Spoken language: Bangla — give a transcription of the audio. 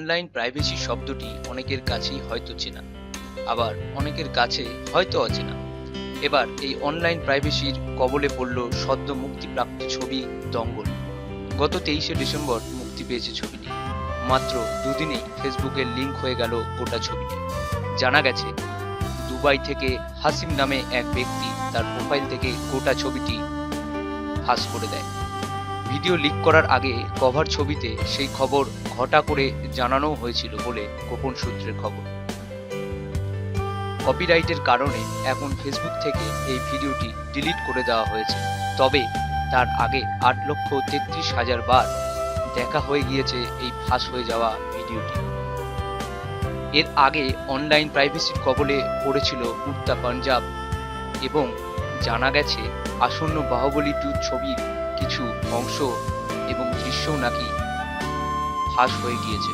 অনলাইন প্রাইভেসি শব্দটি অনেকের কাছেই হয়তো চেনা, আবার অনেকের কাছে হয়তো অচেনা। এবার এই অনলাইন প্রাইভেসির কবলে পড়ল সদ্য মুক্তিপ্রাপ্ত ছবি দঙ্গল। গত 23শে ডিসেম্বর মুক্তি পেয়েছে ছবিটি। মাত্র দুদিনেই ফেসবুকের লিঙ্ক হয়ে গেল গোটা ছবিটি। জানা গেছে দুবাই থেকে হাসিম নামে এক ব্যক্তি তার প্রোফাইল থেকে গোটা ছবিটি ফাঁস করে দেয়। ভিডিও লিক করার আগে কভার ছবিতে সেই খবর ঘটা করে জানানো হয়েছিল বলে গোপন সূত্রের খবর। কপিরাইটের কারণে এখন ফেসবুক থেকে এই ভিডিওটি ডিলিট করে দেওয়া হয়েছে। তবে তার আগে 8,33,000 বার দেখা হয়ে গিয়েছে এই ফাঁস হয়ে যাওয়া ভিডিওটি। এর আগে অনলাইন প্রাইভেসির কবলে পড়েছিল উড়তা পাঞ্জাব এবং জানা গেছে আসন্ন বাহুবলী 2 ছবির কিছু অংশ এবং দৃশ্যও নাকি ফাঁস হয়ে গিয়েছে।